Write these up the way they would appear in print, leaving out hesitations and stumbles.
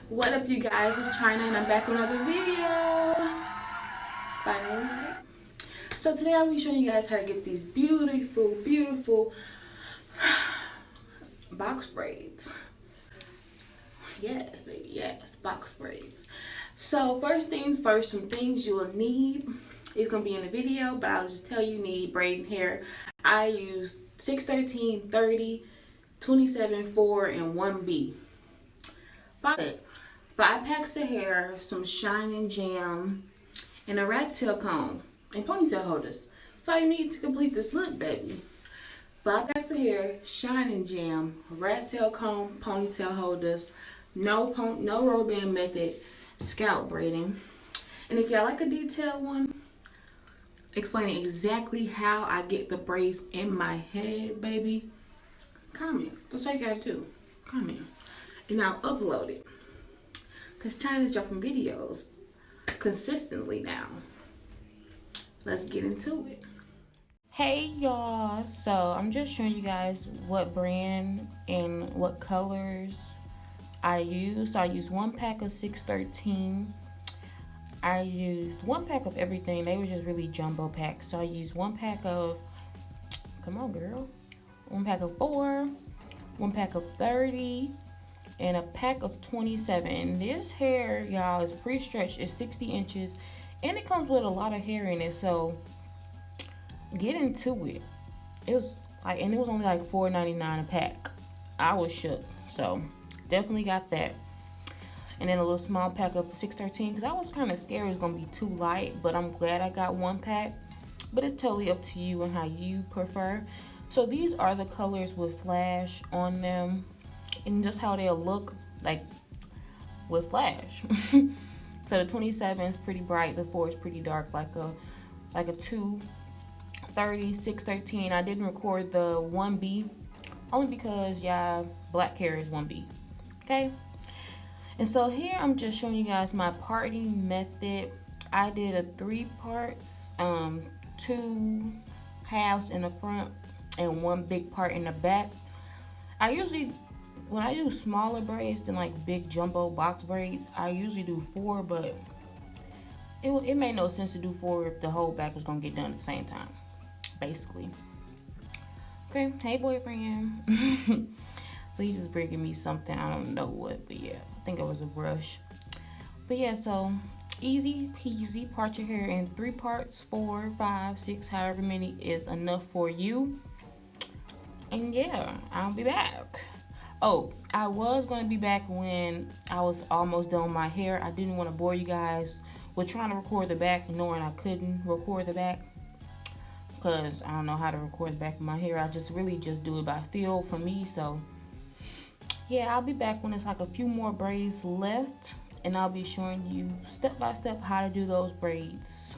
What up, you guys? It's Chyna and I'm back with another video. Finally, right? So today I'll be showing you guys how to get these beautiful, beautiful box braids. Yes, baby, yes, box braids. So first things first, some things you will need. It's gonna be in the video, but I'll just tell you need braiding hair. I use 613, 30, 27, 4, and 1B. 5 packs of hair, some shining jam, and a rat tail comb and ponytail holders. That's all you need to complete this look, baby. 5 packs of hair, shining jam, rat tail comb, ponytail holders, no roll band method, scalp braiding. And if y'all like a detailed one, explaining exactly how I get the braids in my head, baby, comment. That's all you gotta do. Comment. And I'll upload it. Because Chyna's dropping videos consistently now. Let's get into it. Hey y'all, so I'm just showing you guys what brand and what colors I use. So I used 1 pack of 613. I used 1 pack of everything. They were just really jumbo packs. So I used 1 pack of, come on girl, 1 pack of 4, 1 pack of 30, and a pack of 27. This hair, y'all, is pre-stretched. It's 60 inches, and it comes with a lot of hair in it. So get into it. It was like, and it was only like $4.99 a pack. I was shook. So definitely got that. And then a little small pack of 613 because I was kind of scared it was gonna be too light, but I'm glad I got 1 pack. But it's totally up to you and how you prefer. So these are the colors with flash on them, and just how they'll look like with flash. So the 27 is pretty bright, the 4 is pretty dark, like a 2, 30, 613. I didn't record the 1B only because black hair is 1B. Okay. And so here I'm just showing you guys my parting method. I did a 3 parts, 2 halves in the front and 1 big part in the back. I usually, when I do smaller braids than like big jumbo box braids, I usually do 4, but it made no sense to do 4 if the whole back was gonna get done at the same time, basically. Okay, hey boyfriend. So he's just bringing me something, I don't know what, but yeah, I think it was a brush. But yeah, so easy peasy, part your hair in 3 parts, 4, 5, 6, however many is enough for you. And yeah, I'll be back. Oh, I was going to be back when I was almost done with my hair. I didn't want to bore you guys with trying to record the back, knowing I couldn't record the back because I don't know how to record the back of my hair. I just really just do it by feel for me. So yeah, I'll be back when it's like a few more braids left, and I'll be showing you step by step how to do those braids.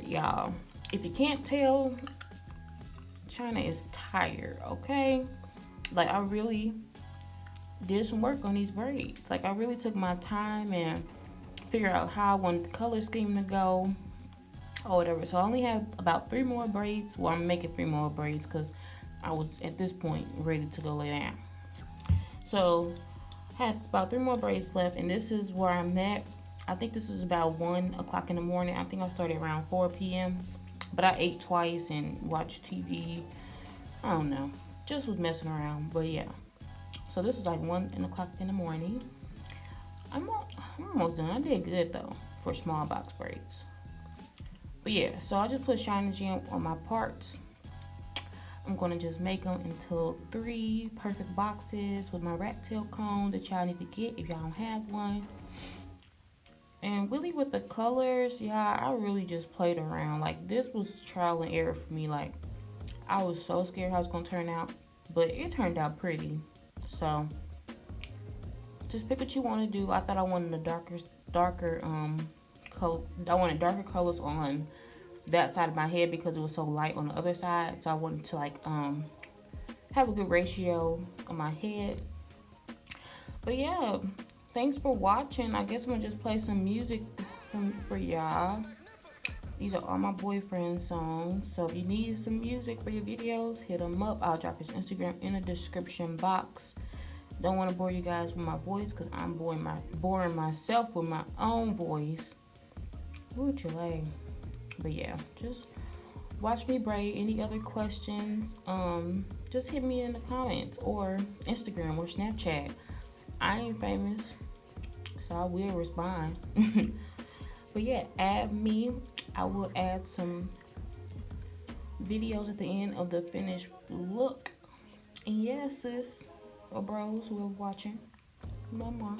Y'all, if you can't tell, Chyna is tired, okay? Like, I really did some work on these braids. Like, I really took my time and figured out how I wanted the color scheme to go or whatever. So I only have about 3 more braids. Well, I'm making 3 more braids because I was at this point ready to go lay down. So I had about 3 more braids left, and this is where I'm at. I think this is about 1 o'clock in the morning. I think I started around 4 p.m. But I ate twice and watched TV. I don't know. Just was messing around. But yeah. So this is like 1 o'clock in the morning. I'm almost done. I did good though for small box braids. But yeah, so I just put shining gem on my parts. I'm going to just make them into 3 perfect boxes with my rat tail comb that y'all need to get if y'all don't have one. And really with the colors, yeah, I really just played around. Like, this was trial and error for me. Like, I was so scared how it was going to turn out, but it turned out pretty. So, just pick what you want to do. I thought I wanted I wanted darker colors on that side of my head because it was so light on the other side. So I wanted to like have a good ratio on my head. But yeah, thanks for watching. I guess I'm gonna just play some music for y'all. These are all my boyfriend songs. So if you need some music for your videos, hit him up. I'll drop his Instagram in the description box. Don't want to bore you guys with my voice because I'm boring myself with my own voice. Ooh, Chile. But yeah, just watch me braid. Any other questions, just hit me in the comments or Instagram or Snapchat. I ain't famous, so I will respond. But yeah, add me. I will add some videos at the end of the finished look. And yeah, sis or bros who are watching, mama.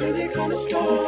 Really gonna start.